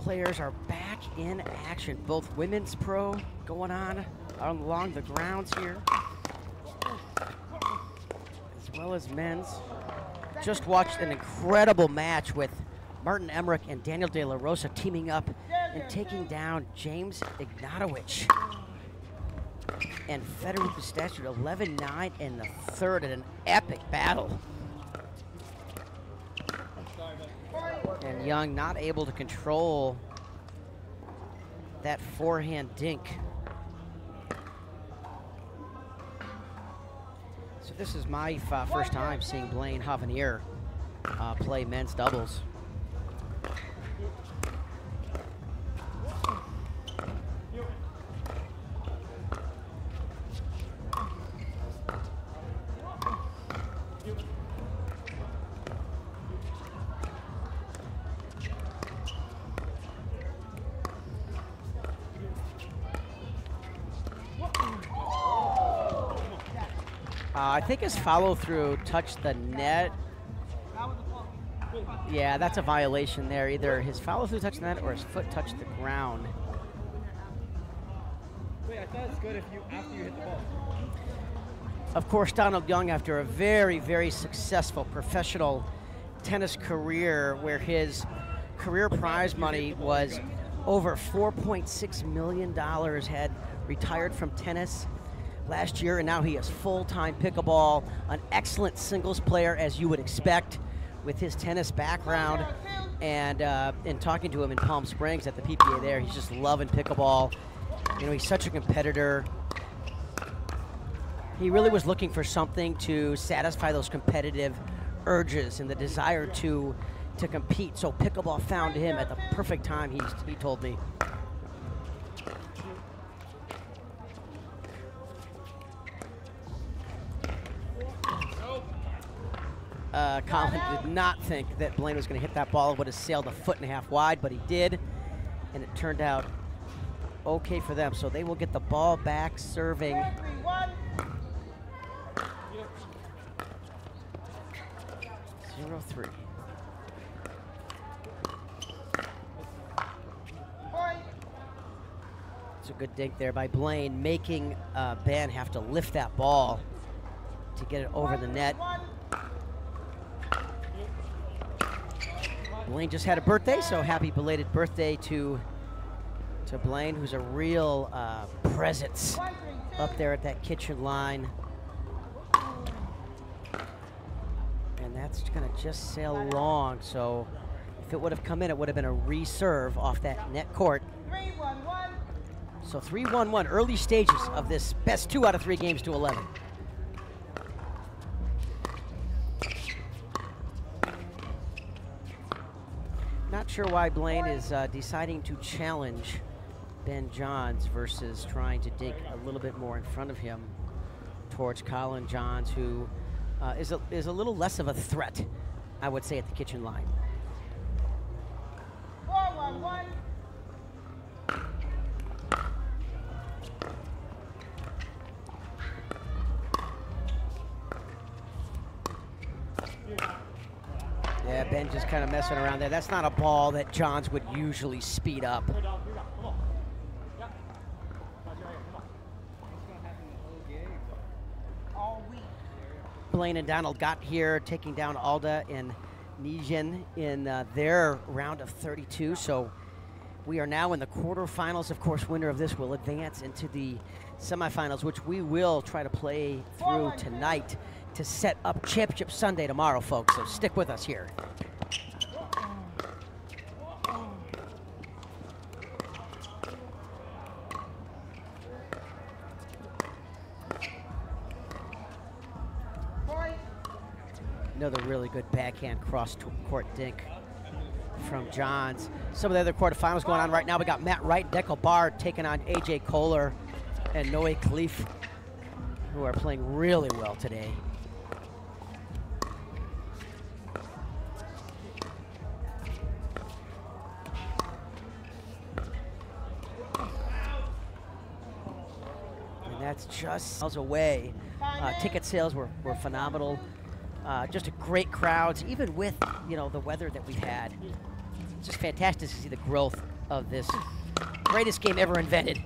players are back in action. Both women's pro going on along the grounds here, as well as men's. Just watched an incredible match with Martin Emmerich and Daniel De La Rosa teaming up and taking down James Ignatowicz and Federico Statue 11-9 in the third in an epic battle. And Young not able to control that forehand dink. So this is my first time seeing Blaine Hovenier play men's doubles. I think his follow-through touched the net. Yeah, that's a violation there. Either his follow-through touched the net or his foot touched the ground. Wait, I thought it's good if after you hit the ball. Of course, Donald Young, after a very, very successful professional tennis career where his career prize money was over $4.6 million, had retired from tennis last year, and now he is full-time pickleball, an excellent singles player as you would expect with his tennis background. And in talking to him in Palm Springs at the PPA there, he's just loving pickleball. You know, he's such a competitor. He really was looking for something to satisfy those competitive urges and the desire to compete. So pickleball found him at the perfect time, he told me. Collin did not think that Blaine was going to hit that ball. It would have sailed a foot and a half wide, but he did, and it turned out okay for them. So they will get the ball back serving. 0-3. It's a good dink there by Blaine, making Ben have to lift that ball to get it over the net. Blaine just had a birthday, so happy belated birthday to Blaine, who's a real presence up there at that kitchen line. And that's gonna just sail long, so if it would have come in, it would have been a reserve off that net court. So 3-1-1, early stages of this best 2 out of 3 games to 11. Not sure why Blaine is deciding to challenge Ben Johns versus trying to dig a little bit more in front of him towards Collin Johns, who is a little less of a threat, I would say, at the kitchen line. 4-1-1. Yeah, Ben just kind of messing around there. That's not a ball that Johns would usually speed up. Blaine and Donald got here, taking down Alda and Nijin in their round of 32. So we are now in the quarterfinals. Of course, winner of this will advance into the semifinals, which we will try to play through tonight to set up Championship Sunday tomorrow, folks. So stick with us here. Another really good backhand cross-court dink from Johns. Some of the other quarterfinals going on right now. We got Matt Wright, Dekel Bard taking on AJ Kohler and Noe Khalif, who are playing really well today. And that's just miles away. Ticket sales were phenomenal. Just a great crowds, even with, you know, the weather that we've had. It's just fantastic to see the growth of this greatest game ever invented.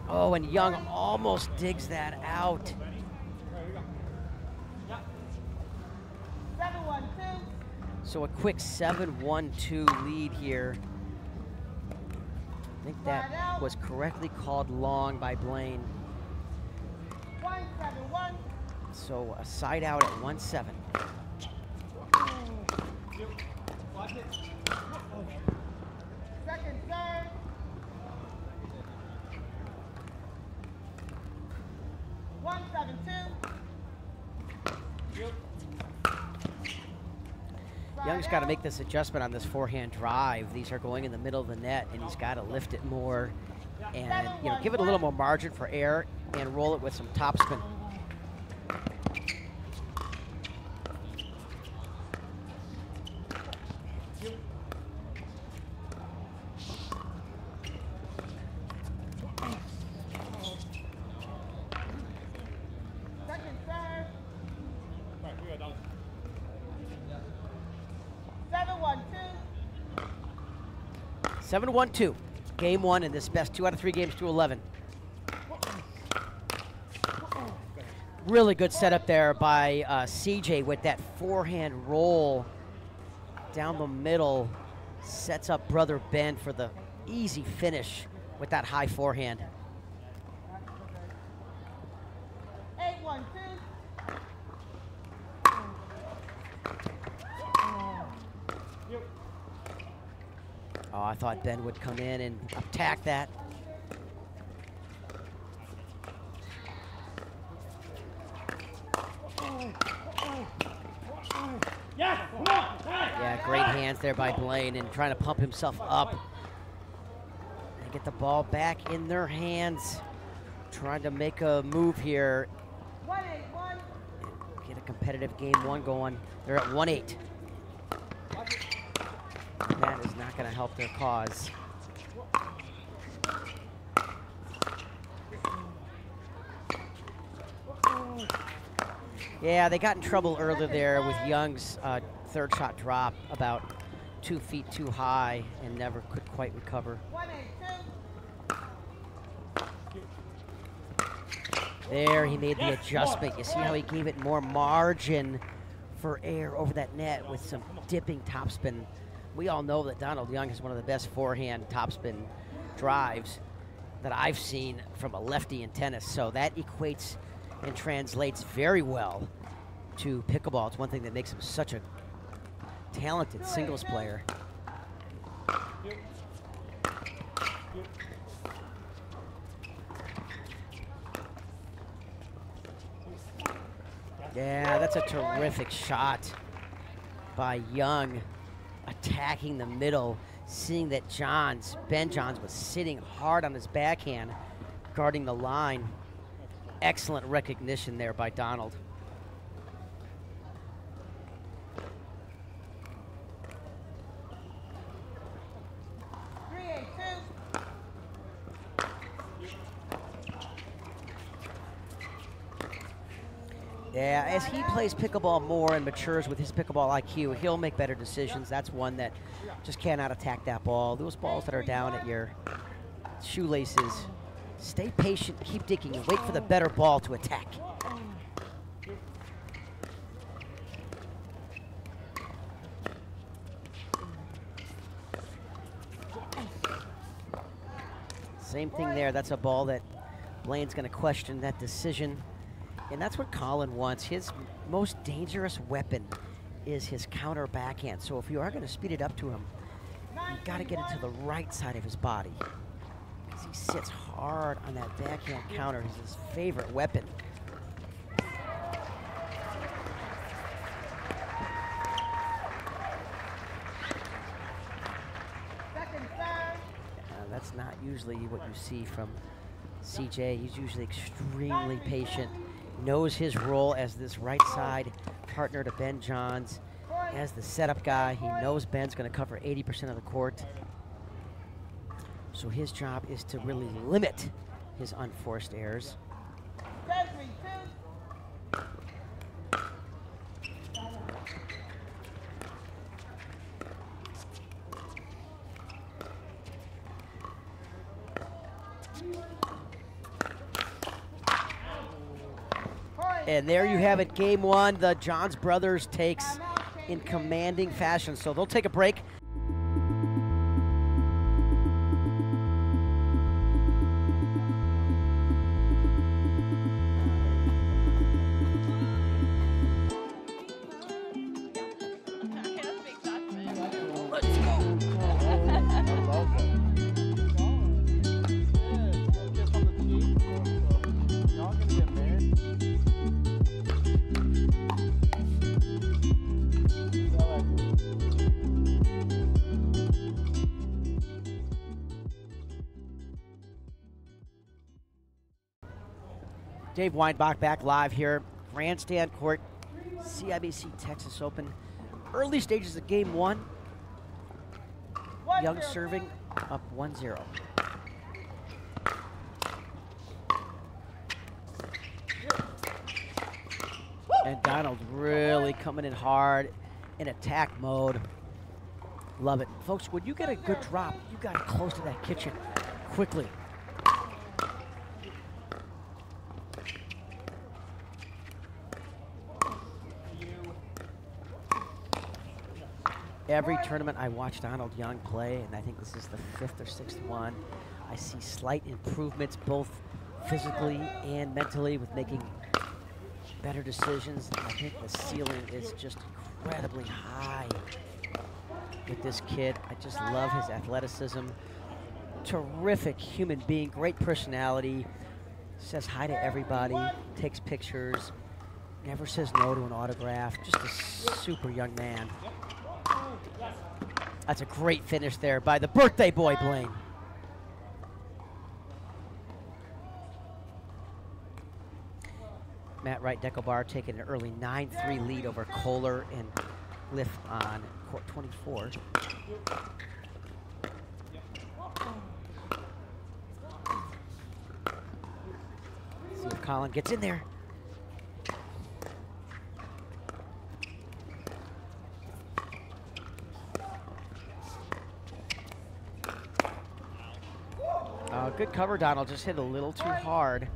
Oh, and Young almost digs that out. 7-1-2. So a quick 7-1-2 lead here. I think that was correctly called long by Blaine. 1-7-1. So a side out at 1-7. Second serve. 1-7-2. Young's got to make this adjustment on this forehand drive. These are going in the middle of the net, and he's got to lift it more and give it a little more margin for error and roll it with some topspin. Second serve. 7-1-2. 7-1-2. Game one in this best 2 out of 3 games to 11. Really good setup there by CJ with that forehand roll down the middle. Sets up brother Ben for the easy finish with that high forehand. 8-1-2. Oh, I thought Ben would come in and attack that. Yeah, great hands there by Blaine and trying to pump himself up and get the ball back in their hands. Trying to make a move here. 1-8-1. Get a competitive game one going. They're at 1-8. That is not going to help their cause. Yeah, they got in trouble earlier there with Young's third shot drop about 2 feet too high and never could quite recover. 1-8-2. There, he made the adjustment. You see how he gave it more margin for air over that net with some dipping topspin. We all know that Donald Young has one of the best forehand topspin drives that I've seen from a lefty in tennis. So that equates and translates very well to pickleball. It's one thing that makes him such a talented singles player. Yeah, that's a terrific shot by Young, attacking the middle, seeing that Ben Johns was sitting hard on his backhand, guarding the line. Excellent recognition there by Donald. Yeah, as he plays pickleball more and matures with his pickleball IQ, he'll make better decisions. That's one that just cannot attack that ball. Those balls that are down at your shoelaces, stay patient, keep digging, and wait for the better ball to attack. Same thing there. That's a ball that Blaine's going to question that decision. And that's what Collin wants. His most dangerous weapon is his counter backhand. So if you are going to speed it up to him, you've got to get it to the right side of his body, because he sits hard on that backhand counter. It's his favorite weapon. That's not usually what you see from CJ. He's usually extremely patient. Knows his role as this right side partner to Ben Johns, as the setup guy. He knows Ben's going to cover 80% of the court. So his job is to really limit his unforced errors. And there you have it, game one. The Johns brothers takes in commanding fashion. So they'll take a break. Dave Weinbach back live here, grandstand court, CIBC Texas Open. Early stages of game one. Young serving up 1-0. And Donald really coming in hard in attack mode. Love it. Folks, when you get a good drop, you got it close to that kitchen quickly. Every tournament I watch Donald Young play, and I think this is the 5th or 6th one, I see slight improvements both physically and mentally with making better decisions. I think the ceiling is just incredibly high with this kid. I just love his athleticism. Terrific human being, great personality, says hi to everybody, takes pictures, never says no to an autograph, just a super young man. That's a great finish there by the birthday boy, Blaine. Matt Wright Deckelbar taking an early 9-3 lead over Kohler and Liff on court 24. See if Collin gets in there. Good cover, Donald. Just hit a little too hard.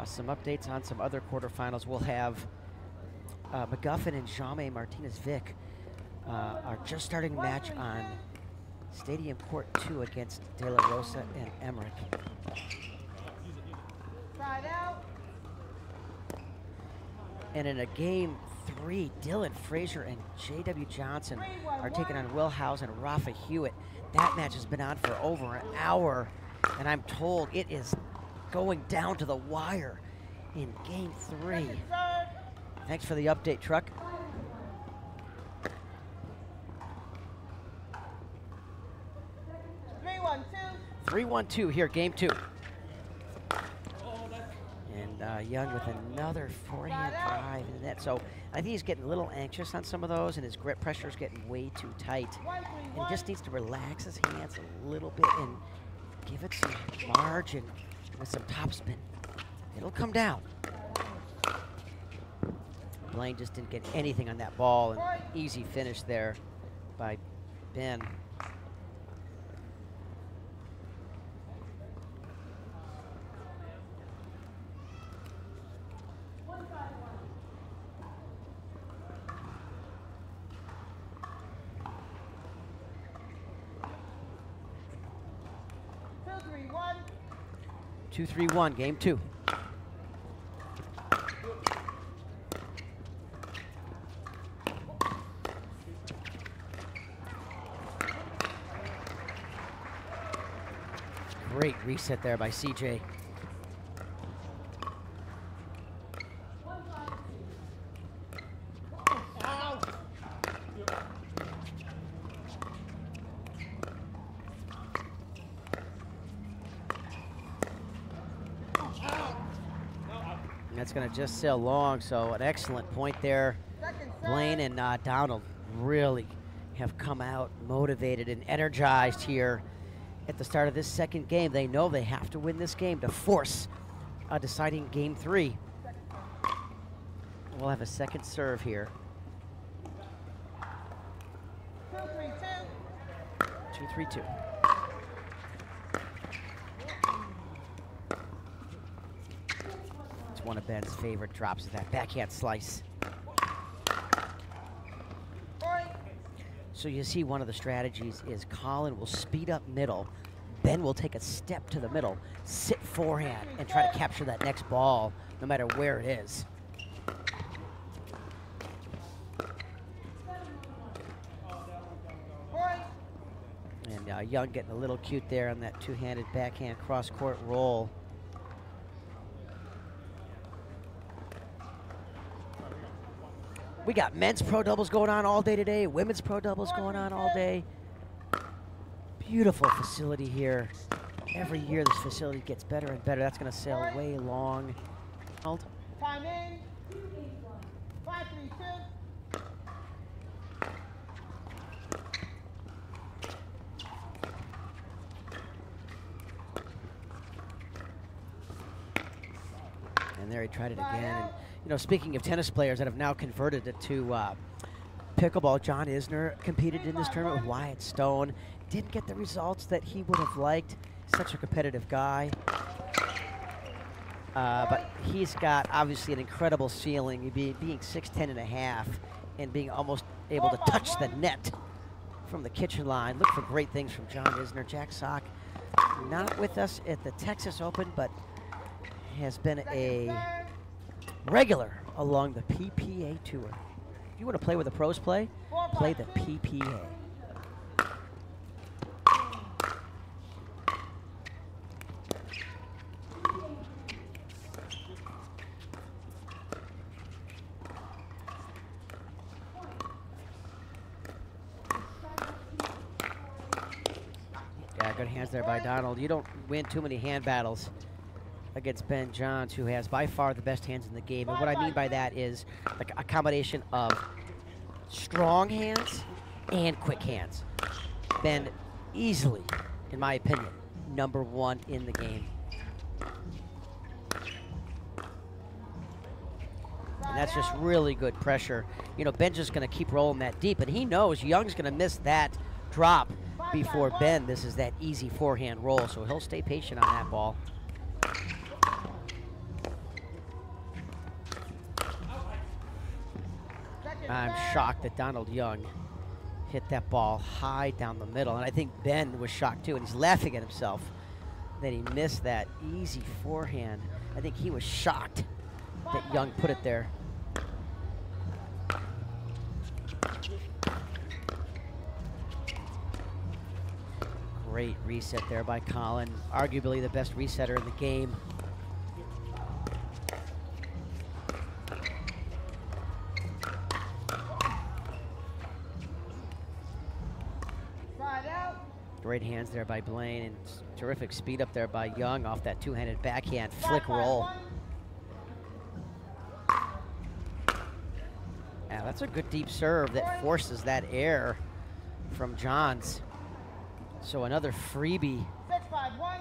Some updates on some other quarterfinals. We'll have McGuffin and Jaume Martinez-Vic are just starting a match on Stadium Court 2 against De La Rosa and Emmerich. And in a game 3, Dylan Frazier and J.W. Johnson are taking on Will Howes and Rafa Hewitt. That match has been on for over an hour, and I'm told it is going down to the wire in game 3. Thanks for the update, Truck. Three, 1-2 here, game 2. And Young with another forehand drive in the net. So I think he's getting a little anxious on some of those, and his grip pressure is getting way too tight. And he just needs to relax his hands a little bit and give it some margin with some topspin. It'll come down. Blaine just didn't get anything on that ball, and easy finish there by Ben. Two, 3-1, game 2. Great reset there by CJ. That's going to just sail long, so an excellent point there. Blaine and Donald really have come out motivated and energized here at the start of this second game. They know they have to win this game to force a deciding game 3. We'll have a second serve here. 2-3-2. one of Ben's favorite drops, is that backhand slice. So you see one of the strategies is Collin will speed up middle, Ben will take a step to the middle, sit forehand, and try to capture that next ball, no matter where it is. And Young getting a little cute there on that two-handed backhand cross-court roll. We got men's pro doubles going on all day today, women's pro doubles going on all day. Beautiful facility here. Every year this facility gets better and better. That's going to sail way long. Time in. 5-3-2. And there he tried it again. And, you know, speaking of tennis players that have now converted it to pickleball, John Isner competed in this tournament with Wyatt Stone. Didn't get the results that he would have liked. Such a competitive guy. But he's got obviously an incredible ceiling, being 6'10" and a half and being almost able to touch the net from the kitchen line. Look for great things from John Isner. Jack Sock, not with us at the Texas Open, but has been a regular along the PPA Tour. If you want to play where the pros play, play the PPA. Yeah, good hands there by Donald. You don't win too many hand battles against Ben Johns, who has by far the best hands in the game. And what I mean by that is like a combination of strong hands and quick hands. Ben easily, in my opinion, #1 in the game. And that's just really good pressure. You know, Ben's just going to keep rolling that deep, and he knows Young's going to miss that drop before Ben. This is that easy forehand roll, so he'll stay patient on that ball. I'm shocked that Donald Young hit that ball high down the middle, and I think Ben was shocked too, and he's laughing at himself that he missed that easy forehand. I think he was shocked that Young put it there. Great reset there by Collin, arguably the best resetter in the game. Great hands there by Blaine, and terrific speed up there by Young off that two-handed backhand flick roll. Yeah, that's a good deep serve that forces that air from Johns. So another freebie. 6-5-1.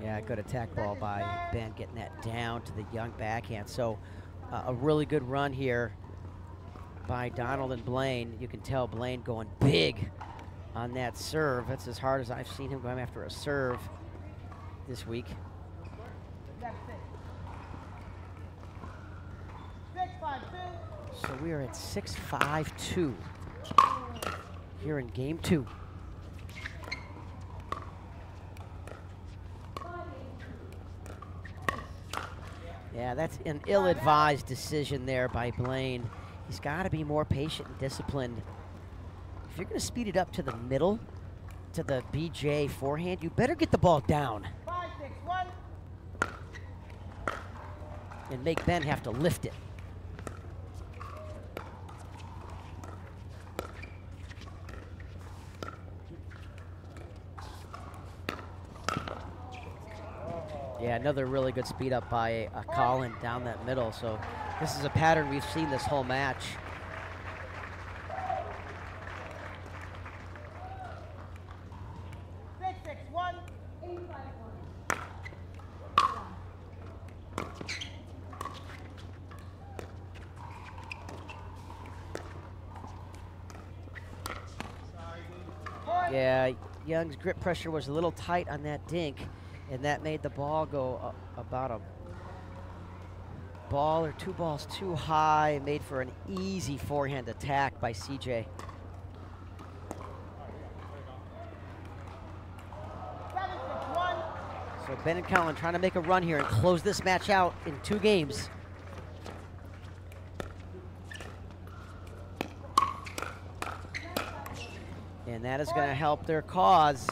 Yeah, good attack ball by Ben, getting that down to the Young backhand. So a really good run here by Donald and Blaine. You can tell Blaine going big on that serve. That's as hard as I've seen him going after a serve this week. 6-5-2. So we are at 6-5-2 here in game 2. Yeah, that's an ill-advised decision there by Blaine. He's got to be more patient and disciplined. If you're going to speed it up to the middle, to the BJ forehand, you better get the ball down 5-6-1. and make Ben have to lift it. Yeah, another really good speed up by Collin down that middle. So this is a pattern we've seen this whole match. Yeah, Young's grip pressure was a little tight on that dink, and that made the ball go about a ball or two balls too high, made for an easy forehand attack by CJ. 7-6-1. So Ben and Collin trying to make a run here and close this match out in 2 games. And that is going to help their cause.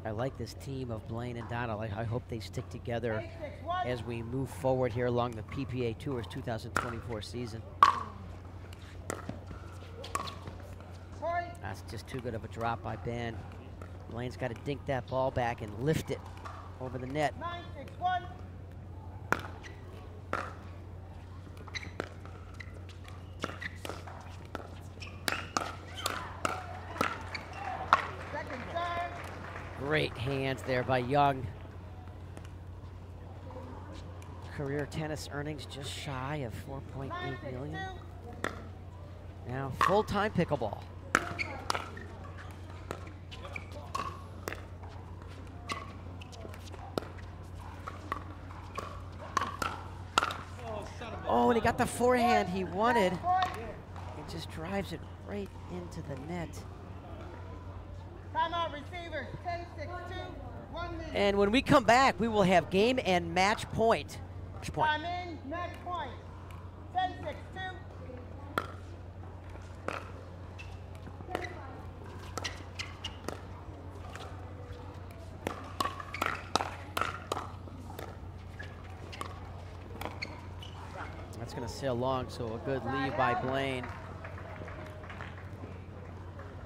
I like this team of Blaine and Donald. I hope they stick together 8-6-1. as we move forward here along the PPA Tours 2024 season. Point. That's just too good of a drop by Ben. Blaine's got to dink that ball back and lift it over the net. 9-6-1. Second serve. Great hands there by Young. Career tennis earnings just shy of 4.8 million. 9-6-2. Now full-time pickleball. Oh, and he got the forehand he wanted. Point. It just drives it right into the net. Timeout receivers. 10-6-2. 1 minute. And when we come back, we will have game and match point. Match point. Time in. Match point. 10-6-2. That's going to sail long, so a good lead by Blaine.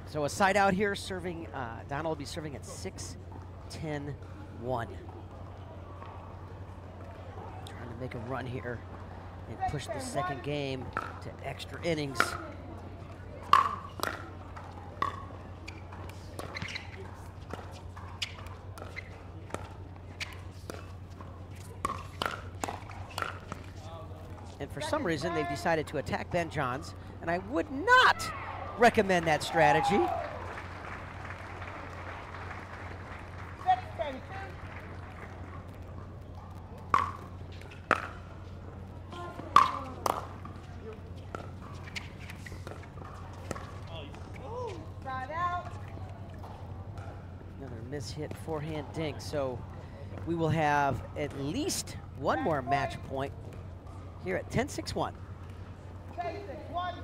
So a side out here serving, Donald will be serving at 6-10-1. Trying to make a run here and push the second game to extra innings. And for some reason, they've decided to attack Ben Johns, and I would not recommend that strategy. 6-10-2. Side out. Another mishit forehand dink, so we will have at least one more match point here at 10-6-1. 10-6-1.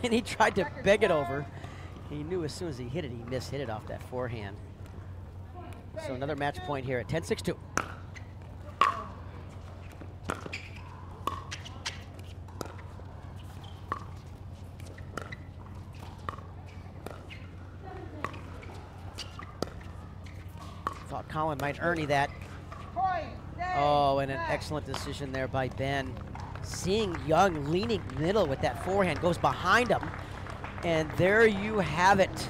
And he tried to beg it over. He knew as soon as he hit it, he mishit it off that forehand. So another match point here at 10-6-2. Thought Collin might Ernie that. Point. Oh, and an excellent decision there by Ben. Seeing Young leaning middle with that forehand, goes behind him. And there you have it.